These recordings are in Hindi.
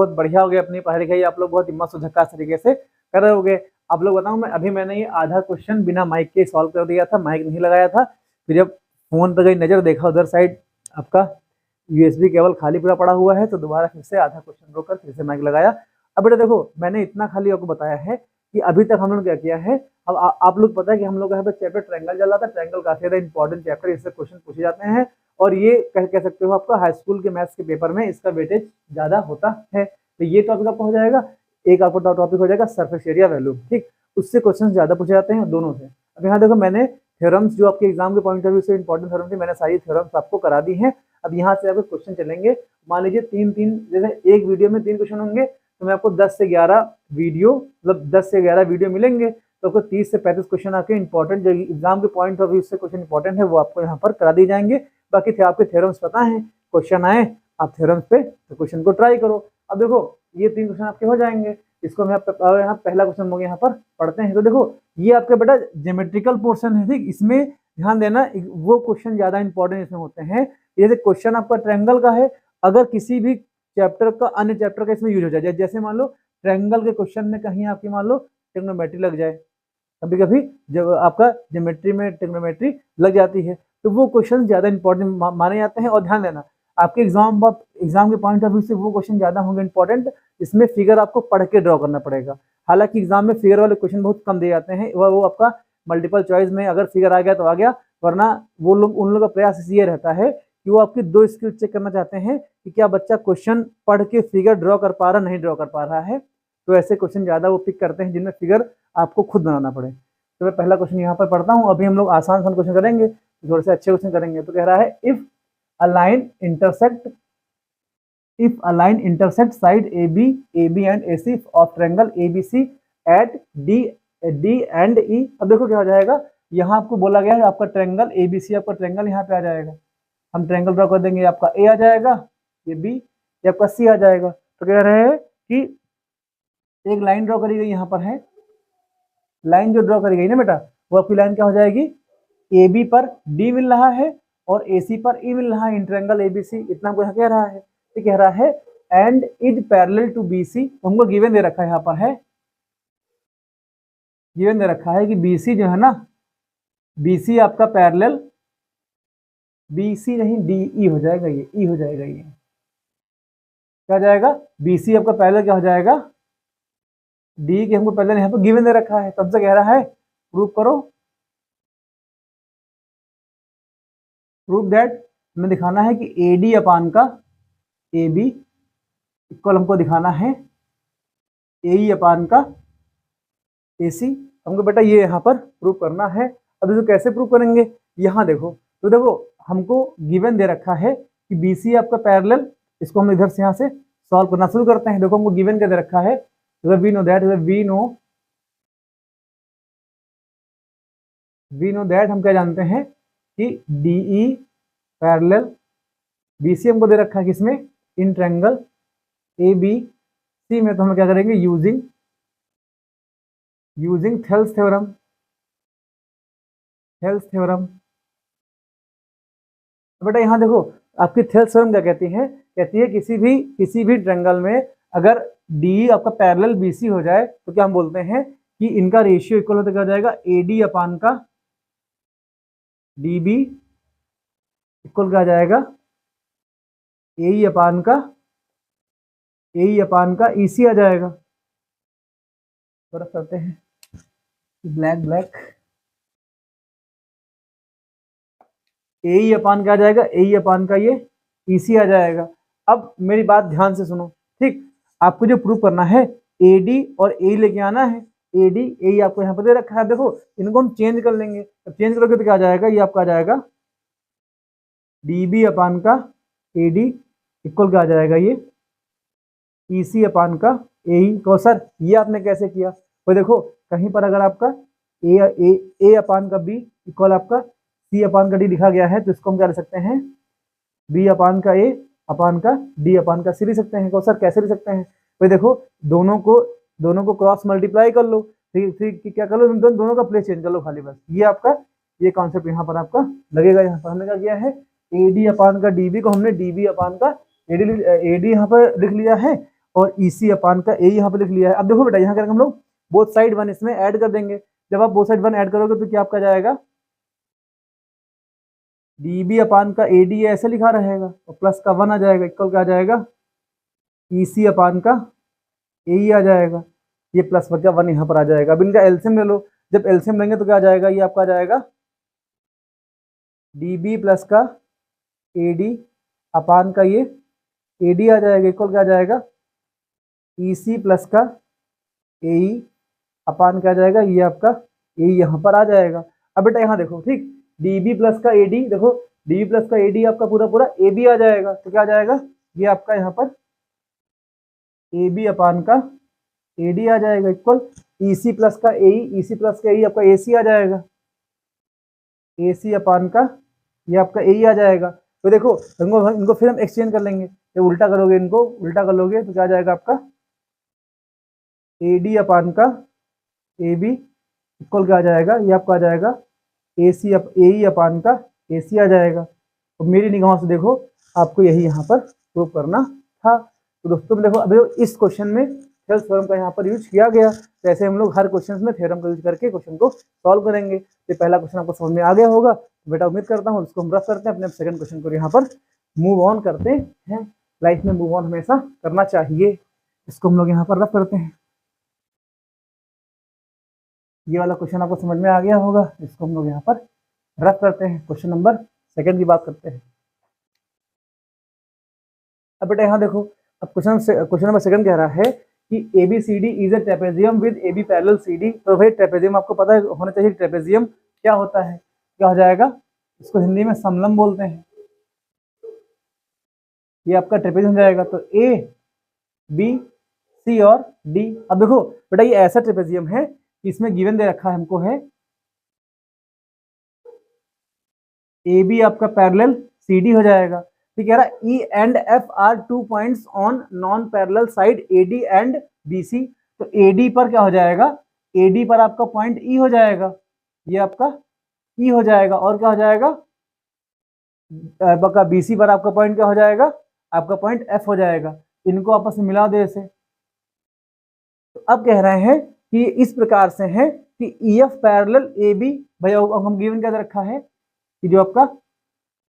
बहुत बढ़िया हो गया, अपनी पढ़ाई लिखाई आप लोग बहुत मस्त झक्कास तरीके से कर रहे होगे। आप लोग बताऊं, मैंने ये आधा क्वेश्चन बिना माइक के सॉल्व कर दिया था, माइक नहीं लगाया था। फिर जब फोन पर गई नजर, देखा उधर साइड आपका यूएसबी केबल खाली पूरा पड़ा हुआ है, तो दोबारा फिर से आधा क्वेश्चन रोककर फिर से माइक लगाया। अब बेटा देखो, मैंने इतना खाली आपको बताया है कि अभी तक हम लोग क्या किया है। अब आप लोग पता है कि हम लोग यहाँ पे चैप्टर ट्रायंगल चल रहा था। ट्रायंगल काफी ज्यादा इंपॉर्टेंट चैप्टर, इससे क्वेश्चन पूछे जाते हैं, और ये कह सकते हो आपका हाई स्कूल के मैथ्स के पेपर में इसका वेटेज ज्यादा होता है। तो ये टॉपिक आपका हो जाएगा। एक आपका टॉपिक हो जाएगा सरफेस एरिया वैल्यू, ठीक, उससे क्वेश्चन ज्यादा पूछे जाते हैं दोनों से। अब यहाँ देखो, मैंने थ्योरम्स जो आपके एग्जाम के पॉइंट ऑफ व्यू से इंपॉर्टेंट थ्योरम थी, मैंने सारी थ्योरम्स आपको करा दी हैं। अब यहाँ से आपको क्वेश्चन चलेंगे। मान लीजिए तीन तीन, जैसे एक वीडियो में 3 क्वेश्चन होंगे, तो मैं आपको 10 से 11 वीडियो, मतलब 10 से 11 वीडियो मिलेंगे, तो आपको 30 से 35 क्वेश्चन आपके इंपॉर्टेंट जो एग्जाम के पॉइंट ऑफ व्यू से क्वेश्चन इंपॉर्टेंट है वो आपको यहाँ पर करा दिए जाएंगे। बाकी थे आपके थ्योरम्स पता है, क्वेश्चन आए आप थ्योरम्स पे तो क्वेश्चन को ट्राई करो। अब देखो ये 3 क्वेश्चन आपके हो जाएंगे। इसको हम यहाँ पहला क्वेश्चन हो गया, यहाँ पर पढ़ते हैं। तो देखो ये आपका बेटा ज्योमेट्रिकल पोर्शन है, ठीक, इसमें ध्यान देना, वो क्वेश्चन ज्यादा इंपॉर्टेंट इसमें होते हैं। जैसे क्वेश्चन आपका ट्रायंगल का है, अगर किसी भी चैप्टर का अन्य चैप्टर का इसमें यूज हो जाए, जैसे मान लो ट्रायंगल के क्वेश्चन में कहीं आपकी मान लो ट्रिग्नोमेट्री लग जाए, कभी कभी जब आपका ज्योमेट्री में ट्रिग्नोमेट्री लग जाती है, तो वो क्वेश्चन ज्यादा इंपॉर्टेंट माने जाते हैं। और ध्यान देना, आपके एग्जाम के पॉइंट ऑफ व्यू से वो क्वेश्चन ज्यादा होंगे इंपॉर्टेंट, इसमें फिगर आपको पढ़ के ड्रॉ करना पड़ेगा। हालांकि एग्जाम में फिगर वाले क्वेश्चन बहुत कम दिए जाते हैं, वो आपका मल्टीपल चॉइस में अगर फिगर आ गया तो आ गया, वरना वो लोग, उन लोगों का प्रयास ये रहता है कि वो आपकी 2 स्किल चेक करना चाहते हैं कि क्या बच्चा क्वेश्चन पढ़ के फिगर ड्रॉ कर पा रहा, नहीं ड्रॉ कर पा रहा है। तो ऐसे क्वेश्चन ज्यादा वो पिक करते हैं जिनमें फिगर आपको खुद बनाना पड़े। तो मैं पहला क्वेश्चन यहाँ पर पढ़ता हूँ। अभी हम लोग आसान क्वेश्चन करेंगे, थोड़े से अच्छे क्वेश्चन करेंगे। तो कह रहा है, if a line intersect side AB and AC of triangle ABC at D and E। अब देखो क्या हो जाएगा, यहाँ आपको बोला गया है आपका ट्रायंगल ABC, आपका ट्रायंगल यहाँ पे आ जाएगा। हम ट्रायंगल ड्रॉ कर देंगे, आपका A आ जाएगा, ये B, ये आपका C आ जाएगा। तो कह रहे हैं कि एक लाइन ड्रॉ करी गई, यहाँ पर है लाइन जो ड्रॉ करी गई ना बेटा, वो आपकी लाइन क्या हो जाएगी, AB पर D मिल रहा है और AC पर E मिल रहा है इन ट्रायंगल ABC। इतना हमको कह रहा है, ये कह रहा है and is parallel to BC। हमको गिवन दे रखा है, यहाँ पर है गिवन दे रखा है कि BC जो है ना, BC आपका पैरेलल, BC नहीं DE हो जाएगा, ये E हो जाएगा, ये क्या हो जाएगा, BC आपका पैरेलल क्या हो जाएगा, D के हमको पैरेलल यहाँ पर गिवन दे रखा है। तब से कह रहा है प्रूव करो, प्रूव दैट, हमें दिखाना है कि AD अपान का AB इक्वल हमको दिखाना है AE अपान का AC। हमको बेटा ये यहाँ पर प्रूव करना है। अब इसको कैसे प्रूव करेंगे, यहाँ देखो, तो देखो हमको गिवन दे रखा है कि BC आपका पैरेलल, इसको हम इधर से यहाँ से सॉल्व करना शुरू करते हैं। देखो हमको गिवन क्या दे रखा है, वी नो दैट, हम क्या जानते हैं कि DE पैरेलल BC हमको दे रखा है किसमें, इन ट्रायंगल ABC में। तो हम क्या करेंगे, यूजिंग थेल्स थ्योरम। बेटा यहाँ देखो, आपकी थेल्स थ्योरम क्या कहती है किसी भी ट्रायंगल में अगर DE आपका पैरेलल BC हो जाए, तो क्या हम बोलते हैं कि इनका रेशियो इक्वल होता क्या हो जाएगा, AD अपान का DB इक्वल क्या आ जाएगा, AE अपान का EC आ जाएगा। फर्क करते हैं, ब्लैक AE अपान क्या आ जाएगा, AE अपान का ये EC आ जाएगा। अब मेरी बात ध्यान से सुनो, ठीक, आपको जो प्रूव करना है AD और AE लेके आना है। AD AE आपको यहाँ पर दे रखा है, देखो इनको हम चेंज कर लेंगे। अब चेंज करोगे तो क्या आ जाएगा, ये आपका आ जाएगा DB अपान का AD इक्वल क्या आ जाएगा, ये EC अपान का AE। तो सर ये आपने कैसे किया, तो देखो कहीं पर अगर आपका A अपान का B इक्वल आपका C अपान का D लिखा गया है, तो इसको हम क्या लिख सकते हैं, B अपान का A अपान का D अपान का C लिख सकते हैं। तो सर कैसे लिख सकते हैं, तो देखो दोनों को क्रॉस मल्टीप्लाई कर लो, फिर क्या कर लो, दोनों का प्लेस चेंज कर लो खाली, बस ये आपका ये कॉन्सेप्ट यहाँ पर आपका लगेगा। यहाँ पर हमने क्या किया है, AD अपान का DB को हमने DB अपान का AD यहाँ पर लिख लिया है, और ईसी अपान का ए यहाँ पे लिख लिया है। अब देखो बेटा यहाँ करेंगे हम लोग बोथ साइड 1 इसमें ऐड कर देंगे। जब आप बोथ साइड 1 ऐड करोगे तो क्या आपका जाएगा डीबी अपान का एडी ऐसे लिखा रहेगा और प्लस का 1 आ जाएगा, इक्वल क्या आ जाएगा ईसी अपान का ए आ जाएगा। ये प्लस का 1 यहाँ पर आ जाएगा। अब इनका एलसीएम ले लो, जब एलसीएम लेंगे तो क्या आ जाएगा, ये आपका आ जाएगा डीबी प्लस का एडी अपान का ये एडी आ जाएगा, इक्वल क्या आ जाएगा ईसी प्लस का एई अपान क्या आ जाएगा, ये आपका ए यहाँ पर आ जाएगा। अब बेटा यहाँ देखो ठीक, डीबी प्लस का एडी, देखो डीबी प्लस का एडी आपका पूरा पूरा ए बी आ जाएगा, तो क्या आ जाएगा ये आपका यहाँ पर ए बी अपान का एडी आ जाएगा, इक्वल ईसी प्लस का ए, ईसी प्लस का ए आपका ए सी आ जाएगा, ए सी अपान का ये आपका ए आ जाएगा। तो देखो इनको फिर हम एक्सचेंज कर लेंगे, जब उल्टा करोगे इनको उल्टा कर लोगे तो क्या आ जाएगा आपका ए डी अपान का ए बी इक्वल क्या आ जाएगा, ये आपका आ जाएगा ए सी ए ई अपान का ए सी आ जाएगा। तो मेरी निगाहों से देखो आपको यही यहाँ पर प्रूव करना था। तो दोस्तों देखो अभी इस क्वेश्चन में थेल्स थ्योरम का यहाँ पर यूज किया गया, तो ऐसे हम लोग हर क्वेश्चन में थ्योरम का यूज करके क्वेश्चन को सॉल्व करेंगे। तो पहला क्वेश्चन आपको समझ में आ गया होगा, तो बेटा उम्मीद करता हूँ इसको हम रफ करते हैं, अपने सेकंड क्वेश्चन को यहाँ पर मूव ऑन करते हैं। लाइफ में मूव ऑन हमेशा करना चाहिए, इसको हम लोग यहाँ पर रफ करते हैं। ये वाला क्वेश्चन आपको समझ में आ गया होगा, इसको हम लोग यहाँ पर रफ करते हैं। क्वेश्चन नंबर सेकंड की बात करते हैं। अब बेटा यहाँ देखो, अब क्वेश्चन नंबर सेकंड कह रहा है कि ABCD is a trapezium with AB parallel CD। तो भाई ट्रेपेजियम आपको पता है होना चाहिए, ट्रेपेजियम क्या होता है, क्या हो जाएगा, इसको हिंदी में समलंब बोलते हैं। ये आपका ट्रेपेजियम हो जाएगा, तो A B C और D। अब देखो बेटा ये ऐसा ट्रेपेजियम है, इसमें गिवन दे रखा है हमको है AB आपका पैरेलल CD हो जाएगा। ठीक है, E and F are 2 points on non parallel side AD and BC। तो AD पर क्या हो जाएगा, AD पर आपका पॉइंट E हो जाएगा, ये आपका E हो जाएगा, और क्या हो जाएगा आपका BC पर आपका पॉइंट क्या हो जाएगा, आपका पॉइंट F हो जाएगा। इनको आपस में मिला दे इसे। तो अब कह रहे हैं कि इस प्रकार से है कि EF पैरेलल AB, भैया अब हम गिवन क्या दे रखा है कि जो आपका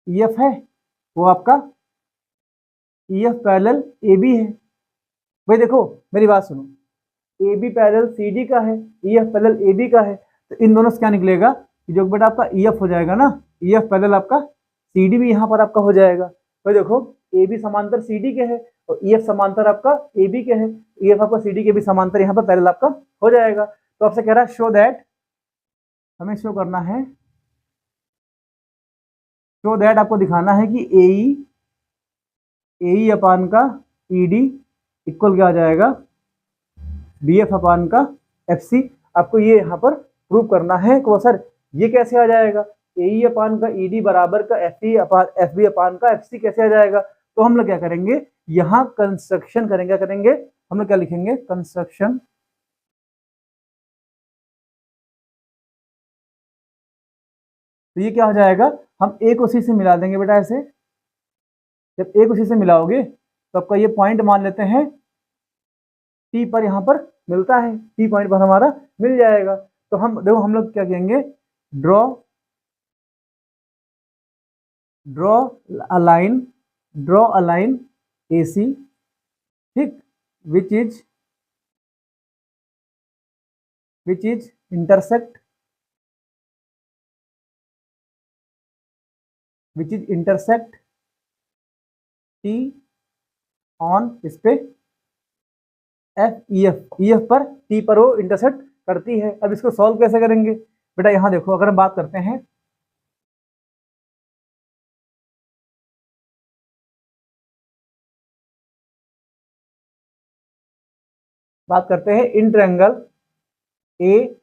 EF है वो आपका EF पैरेलल AB है। भाई देखो मेरी बात सुनो, AB पैरेलल CD का है, EF पैरेलल AB का है, तो इन दोनों से क्या निकलेगा कि जो बेटा आपका EF हो जाएगा ना, EF पैरेलल आपका CD भी यहाँ पर आपका हो जाएगा। भाई देखो AB समांतर CD के है और EF समांतर आपका AB के है, EF आपका CD के भी समांतर यहाँ पर पैरेलल आपका हो जाएगा। तो आपसे कह रहा है शो दैट, हमें शो करना है, शो दैट आपको दिखाना है कि AE अपान का ED इक्वल क्या आ जाएगा BF अपान का FC। आपको ये यहाँ पर प्रूव करना है कि सर ये कैसे आ जाएगा, AE अपान का ED बराबर का FB अपान का FC कैसे आ जाएगा। तो हम लोग क्या करेंगे, यहाँ कंस्ट्रक्शन करेंगे, क्या करेंगे हम लोग क्या लिखेंगे कंस्ट्रक्शन। तो ये क्या हो जाएगा, हम एक उसी से मिला देंगे बेटा ऐसे। जब एक उसी से मिलाओगे तो आपका ये पॉइंट मान लेते हैं T पर यहाँ पर मिलता है, T पॉइंट पर हमारा मिल जाएगा। तो हम देखो हम लोग क्या कहेंगे, ड्रॉ अ लाइन AC, ठीक, which is intersect T on इस पे EF पर T पर वो इंटरसेक्ट करती है। अब इसको सॉल्व कैसे करेंगे बेटा, यहाँ देखो अगर हम बात करते हैं इन ट्रायंगल ADC,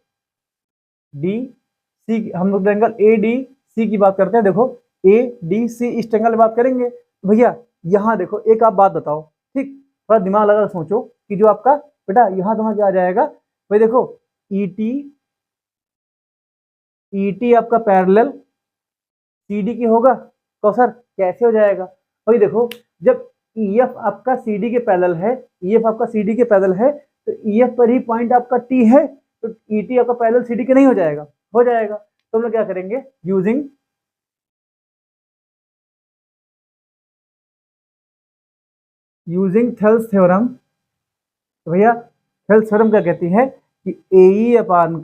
हम लोग ट्रायंगल ADC की बात करते हैं। देखो ADC इस ट्रायंगल में बात करेंगे तो भैया यहाँ देखो एक आप बात बताओ, ठीक, थोड़ा दिमाग लगा सोचो कि जो आपका बेटा यहाँ तुम्हारा क्या आ जाएगा। भाई देखो ET आपका पैरेलल CD की होगा, तो सर कैसे हो जाएगा। भाई देखो जब EF आपका CD के पैरेलल है, EF आपका CD के पैरेलल है, तो EF पर ही पॉइंट आपका T है, तो ET आपका पैरेलल CD के नहीं हो जाएगा? हो जाएगा। तो हम लोग क्या करेंगे, यूजिंग थेल्स थ्योरम। तो भैया थेल्स थ्योरम क्या कहती है कि AE अपान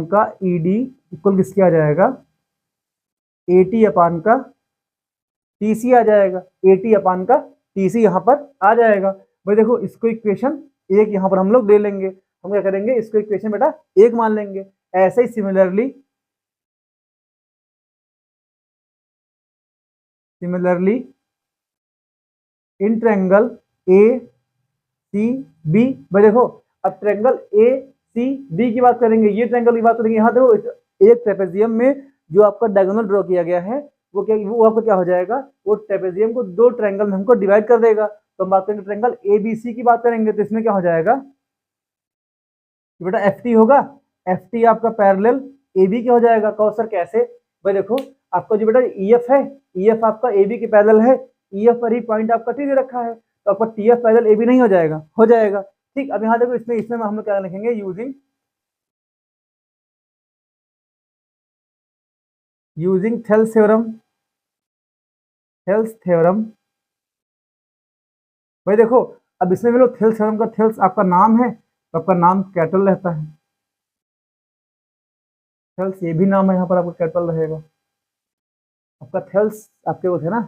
का ED इक्वल किसके आ जाएगा, AT अपान का TC आ जाएगा। AT अपान का TC यहाँ पर आ जाएगा। भाई देखो इसको इक्वेशन एक यहाँ पर हम लोग ले लेंगे। हम क्या करेंगे, इसको इक्वेशन बेटा एक मान लेंगे। ऐसे ही सिमिलरली इन ट्रायंगल ACB, भाई देखो अब ट्रायंगल ACB की बात करेंगे, ये ट्रायंगल की बात करेंगे। यहाँ देखो एक ट्रेपेजियम में जो आपका डायगोनल ड्रॉ किया गया है वो आपका क्या हो जाएगा, वो ट्रेपेजियम को दो ट्रायंगल में हमको डिवाइड कर देगा। तो हम बात करेंगे ट्रायंगल ABC की बात करेंगे, तो इसमें क्या हो जाएगा बेटा FT होगा। FT आपका पैरेलल AB के हो जाएगा। कहो सर कैसे, भाई देखो आपका जो बेटा EF है, EF आपका AB के पैरेलल है, EF पर ही पॉइंट आपका T दे रखा है, तो आपका TF पैरेलल AB नहीं हो जाएगा? हो जाएगा। ठीक, अब यहाँ देखो इसमें हम लोग क्या लिखेंगे, यूजिंग थेल्स थ्योरम। भाई देखो अब इसमें भी लोग थेल्स थ्योरम का थेल्स आपका नाम है, तो आपका नाम कैपिटल रहता है। थेल्स ये भी नाम है, यहाँ पर आपका कैपिटल रहेगा। आपका थेल्स आपके वो थे ना,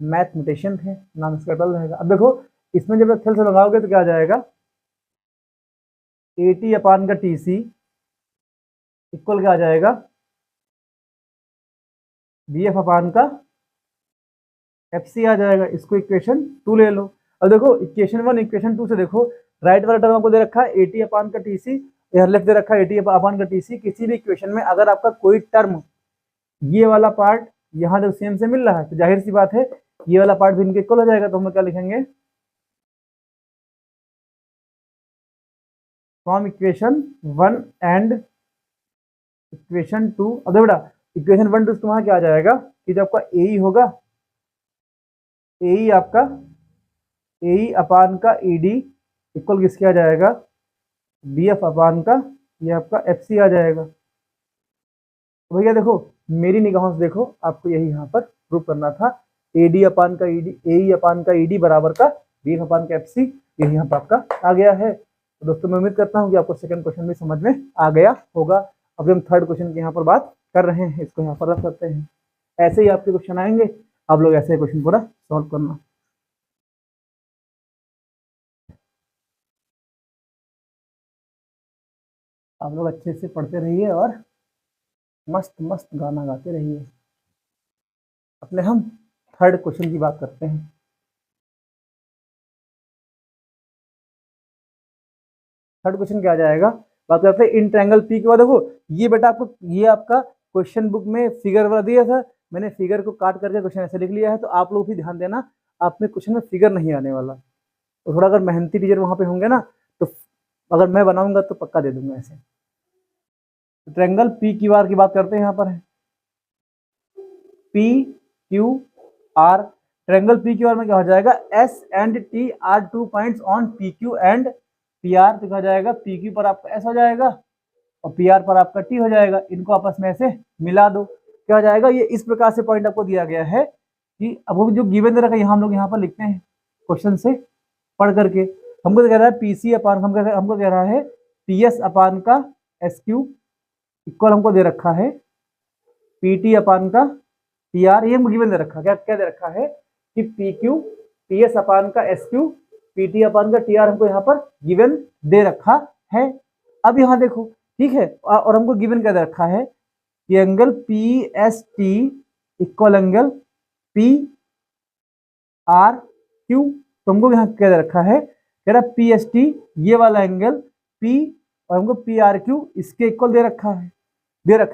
मैथमेटिशियन थे, नाम इसका कैपिटल रहेगा। अब देखो इसमें जब थेल्स लगाओगे तो क्या आ जाएगा, AT अपान का TC इक्वल क्या आ जाएगा, BF अपान का FC आ जाएगा। इसको इक्वेशन 2 ले लो। अब देखो इक्वेशन 1 इक्वेशन 2 से देखो, राइट वाला टर्म आपको दे रखा है AT अपान का TC, इधर लेफ्ट दे रखा है AT अपान का TC। किसी भी इक्वेशन में अगर आपका कोई टर्म ये वाला पार्ट यहाँ जो सेम से मिल रहा है, तो जाहिर सी बात है ये वाला पार्ट भी इनके इक्वल हो जाएगा। तो हम क्या लिखेंगे, फ्रॉम इक्वेशन 1 एंड इक्वेशन 2। अब बेटा इक्वेशन 1 2 तुम्हारा क्या आ जाएगा कि जब आपका AE होगा, AE आपका AE अपान का ED इक्वल किसके आ जाएगा, BF अपान का ये आपका FC आ जाएगा। तो भैया देखो मेरी निगाहों से देखो, आपको यही यहाँ पर प्रूव करना था। AD अपान का ED, AE अपान का ED बराबर का BF अपान का FC, यही यहाँ पर आपका आ गया है। तो दोस्तों मैं उम्मीद करता हूँ कि आपको सेकंड क्वेश्चन भी समझ में आ गया होगा। अब हम थर्ड क्वेश्चन की यहाँ पर बात कर रहे हैं, इसको यहाँ पर रख सकते हैं। ऐसे ही आपके क्वेश्चन आएंगे, आप लोग ऐसे क्वेश्चन पूरा सॉल्व करना। आप लोग अच्छे से पढ़ते रहिए और मस्त मस्त गाना गाते रहिए। अपने हम थर्ड क्वेश्चन की बात करते हैं। थर्ड क्वेश्चन क्या आ जाएगा, बात करते हैं इन ट्रायंगल P के बाद। देखो ये बेटा आपको ये आपका क्वेश्चन बुक में फिगर वाला दिया था, मैंने फिगर को काट करके क्वेश्चन ऐसे लिख लिया है। तो आप लोग भी ध्यान देना, आप में क्वेश्चन में फिगर नहीं आने वाला। तो थोड़ा अगर मेहनती टीचर वहां पे होंगे ना, तो अगर मैं बनाऊंगा तो पक्का दे दूंगा ऐसे। तो ट्रायंगल PQR की बात करते हैं। यहाँ पर है PQR, ट्रायंगल PQR में क्या हो जाएगा, S and T are 2 points on PQ and PR। तो क्या हो जाएगा, PQ पर आपका S हो जाएगा और PR पर आपका T हो जाएगा। इनको आपस में ऐसे मिला दो, क्या हो जाएगा, ये इस प्रकार से पॉइंट आपको दिया गया है कि अब वो जो गिवन दे रखा है हम लोग यहाँ पर लिखते हैं क्वेश्चन से पढ़ करके। हमको कह रहा है PC अपान, हमको कह रहा है PS अपान का SQ इक्वल हमको दे रखा है PT अपान का PR। ये हमको गिवन दे रखा, क्या क्या दे रखा है कि PQ PS अपान का SQ PT अपान का TR हमको यहाँ पर गिवन दे रखा है। अब यहाँ देखो ठीक है, और हमको गिवन क्या दे रखा है कि angle PST equal angle PRQ। तो हमको यहाँ क्या दे रखा है, कह रहा PST ये वाला एंगल P और हमको PRQ इसके इक्वल दे रखा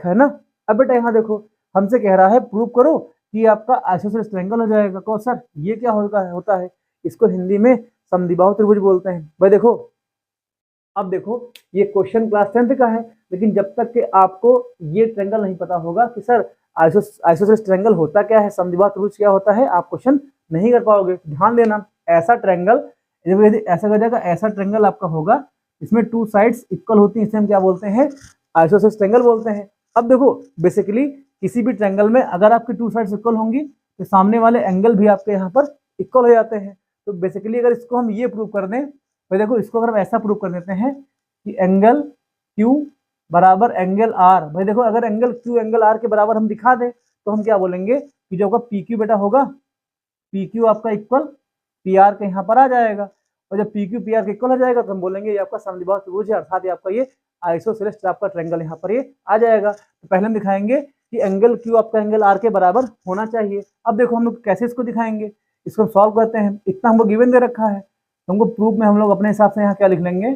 है ना। अब बेटा यहाँ देखो हमसे कह रहा है प्रूव करो कि आपका आइसोसेलेस ट्रायंगल हो जाएगा। कहो सर ये क्या होता है, इसको हिंदी में समद्विबाहु त्रिभुज बोलते हैं। भाई देखो अब देखो ये क्वेश्चन क्लास 10th का है, लेकिन जब तक कि आपको ये ट्रायंगल नहीं पता होगा कि सर आइसोसेलेस ट्रायंगल होता क्या है, समद्विबाहु त्रिभुज क्या होता है, आप क्वेश्चन नहीं कर पाओगे। ध्यान देना, ऐसा ट्रायंगल, यदि ऐसा कर जाएगा, ऐसा ट्रायंगल आपका होगा इसमें टू साइड्स इक्वल होती हैं, इसे हम क्या बोलते हैं, आइसोसेलेस ट्रायंगल बोलते हैं। अब देखो बेसिकली किसी भी ट्रायंगल में अगर आपकी टू साइड्स इक्वल होंगी तो सामने वाले एंगल भी आपके यहाँ पर इक्वल हो जाते हैं। तो बेसिकली अगर इसको हम ये प्रूव कर दें, भाई देखो इसको अगर हम ऐसा प्रूव कर देते हैं कि एंगल Q बराबर एंगल R, भाई देखो अगर एंगल Q एंगल R के बराबर हम दिखा दें तो हम क्या बोलेंगे कि जो आपका PQ बेटा होगा, PQ आपका इक्वल PR के यहाँ पर आ जाएगा, और जब PQ PR के इक्वल हो जाएगा तो हम बोलेंगे ये आपका समद्विबाहु त्रिभुज है, अर्थात ये आपका ये आइसोसेलेस आपका ट्रायंगल यहाँ पर ये आ जाएगा। तो पहले हम दिखाएंगे कि एंगल Q आपका एंगल R के बराबर होना चाहिए। अब देखो हम लोग कैसे इसको दिखाएंगे, इसको सॉल्व करते हैं। इतना हमको गिवन दे रखा है, हमको प्रूफ में हम लोग अपने हिसाब से यहाँ क्या लिख लेंगे,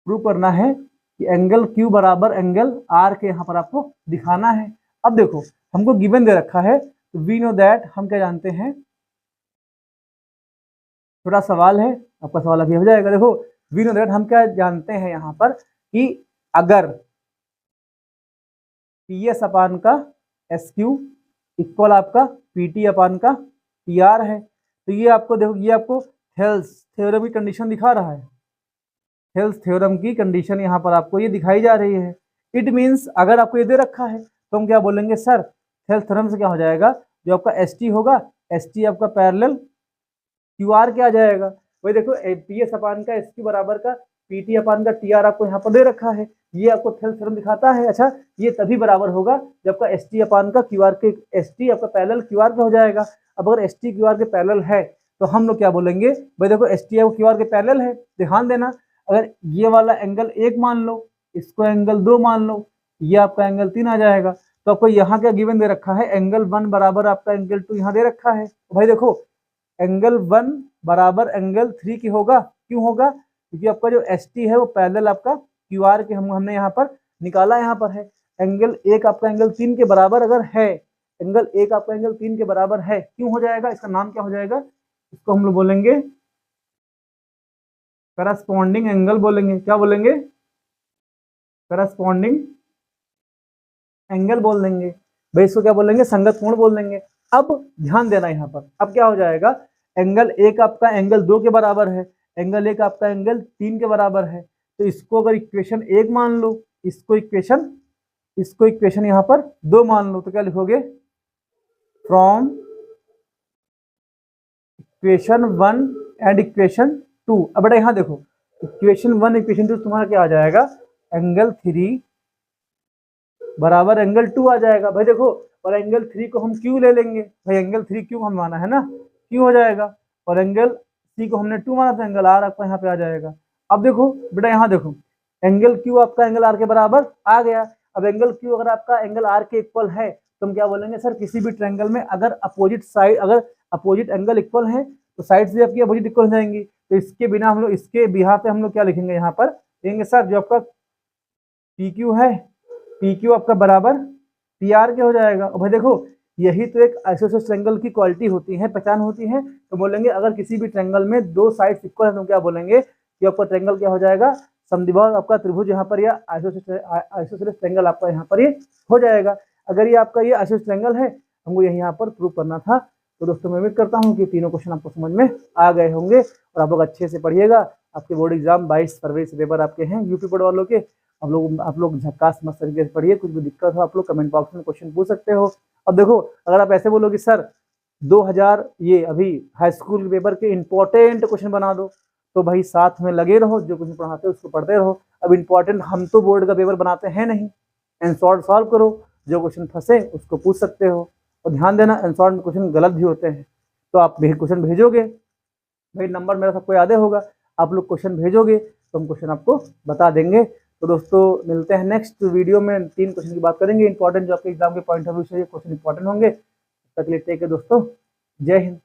प्रूव करना है कि एंगल Q बराबर एंगल R के यहाँ पर आपको दिखाना है। अब देखो हमको गिवन दे रखा है, तो वी नो दैट, हम क्या जानते हैं, थोड़ा सवाल है, आपका सवाल अभी हो जाएगा। देखो वी नो दैट, हम क्या जानते हैं यहाँ पर कि अगर PS अपान का SQ इक्वल आपका PT अपान का PR है, तो ये आपको देखो, ये आपको हेल्स थ्योरम की कंडीशन दिखा रहा है, हेल्स थ्योरम की कंडीशन यहाँ पर आपको ये दिखाई जा रही है। इट मीन्स अगर आपको ये दे रखा है तो हम क्या बोलेंगे, सर हेल्स थ्योरम से क्या हो जाएगा, जो आपका ST होगा, ST आपका पैरेलल QR क्या आ जाएगा, वही देखो PS अपान का SQ बराबर का PT अपान का TR आपको यहाँ पर दे रखा है, ये आपको हेल्स थ्योरम दिखाता है। अच्छा, ये तभी बराबर होगा जब आपका ST अपान का QR के, ST आपका पैरेलल QR का हो जाएगा। अब अगर ST QR के पैरेलल है तो हम लोग क्या बोलेंगे, भाई देखो ST QR के पैरेलल है, ध्यान देना, अगर ये वाला एंगल 1 मान लो, इसको एंगल 2 मान लो, ये आपका एंगल 3 आ जाएगा। तो आपको यहाँ क्या गिवन दे रखा है, एंगल 1 बराबर आपका एंगल 2 यहाँ दे रखा है। तो भाई देखो एंगल 1 बराबर एंगल 3 की होगा, क्यों होगा, क्योंकि आपका जो ST है वो पैरेलल आपका QR के हमने यहाँ पर निकाला, यहाँ पर है। एंगल 1 आपका एंगल 3 के बराबर अगर है, एंगल 1 आपका एंगल 3 के बराबर है, क्यों हो जाएगा, इसका नाम क्या हो जाएगा, इसको हम लोग बोलेंगे करस्पॉन्डिंग एंगल बोलेंगे। क्या बोलेंगे, करस्पॉन्डिंग एंगल बोल देंगे, भाई इसको क्या बोलेंगे, संगत कोण बोल देंगे। अब ध्यान देना यहाँ पर, अब क्या हो जाएगा, एंगल 1 आपका एंगल 2 के बराबर है, एंगल 1 आपका एंगल 3 के बराबर है, तो इसको अगर इक्वेशन 1 मान लो, इसको इक्वेशन यहाँ पर 2 मान लो, तो क्या लिखोगे, फ्रॉम इक्वेशन 1 एंड इक्वेशन 2। अब बेटा यहाँ देखो, इक्वेशन 1 इक्वेशन 2 तुम्हारा क्या आ जाएगा, एंगल 3 बराबर एंगल 2 आ जाएगा। भाई देखो, और एंगल 3 को हम Q ले लेंगे, भाई एंगल 3 Q हम माना है ना, Q हो जाएगा, और एंगल C को हमने 2 माना तो एंगल R आपका यहाँ पे आ जाएगा। अब देखो बेटा यहाँ देखो, एंगल Q आपका एंगल R के बराबर आ गया। अब एंगल Q अगर आपका एंगल R के इक्वल है तो हम क्या बोलेंगे, सर किसी भी ट्रायंगल में अगर अपोजिट साइड, अगर अपोजिट एंगल इक्वल है तो साइड से आपकी अपोजिट इक्वल हो जाएंगी। तो इसके बिना हम लोग, इसके बिहार पे हम लोग क्या लिखेंगे, यहाँ पर लिखेंगे सर जो आपका PQ है, PQ आपका बराबर PR के हो जाएगा। और भाई देखो यही तो एक आइसोसेलेस ट्रायंगल की क्वालिटी होती है, पहचान होती है। तो बोलेंगे अगर किसी भी ट्रायंगल में 2 साइड्स इक्वल है तो क्या बोलेंगे कि आपका ट्रायंगल क्या हो जाएगा, समद्विबाहु आपका त्रिभुज यहाँ पर, या आइसोसेलेस ट्रायंगल आपका यहाँ पर ये हो जाएगा। अगर ये आपका ये आइसोसेलेस ट्रायंगल है, हमको यही यहाँ पर प्रूव करना था। तो दोस्तों मैं उम्मीद करता हूँ कि तीनों क्वेश्चन आपको समझ में आ गए होंगे, और आप लोग अच्छे से पढ़िएगा। आपके बोर्ड एग्जाम 22 फरवरी से पेपर आपके हैं यूपी बोर्ड वालों के। आप लोग झक्कास मस्त तरीके से पढ़िए, कुछ भी दिक्कत हो आप लोग कमेंट बॉक्स में क्वेश्चन पूछ सकते हो। अब देखो अगर आप ऐसे बोलोगे सर 2000 ये अभी हाई स्कूल के पेपर के इंपॉर्टेंट क्वेश्चन बना दो, तो भाई साथ में लगे रहो, जो कुछ पढ़ाते हो उसको पढ़ते रहो। अब इंपॉर्टेंट हम तो बोर्ड का पेपर बनाते हैं नहीं, एनसॉर्ट सॉल्व करो, जो क्वेश्चन फंसे उसको पूछ सकते हो। और ध्यान देना एनसॉर्ट में क्वेश्चन गलत भी होते हैं, तो आप क्वेश्चन भेजोगे, भाई नंबर मेरा सबको याद होगा, आप लोग क्वेश्चन भेजोगे तो हम क्वेश्चन आपको बता देंगे। तो दोस्तों मिलते हैं नेक्स्ट वीडियो में, 3 क्वेश्चन की बात करेंगे इंपॉर्टेंट, जो आपके एग्जाम के पॉइंट ऑफ व्यू से ये क्वेश्चन इंपॉर्टेंट होंगे। तब तक के लिए टेक केयर दोस्तों, जय हिंद।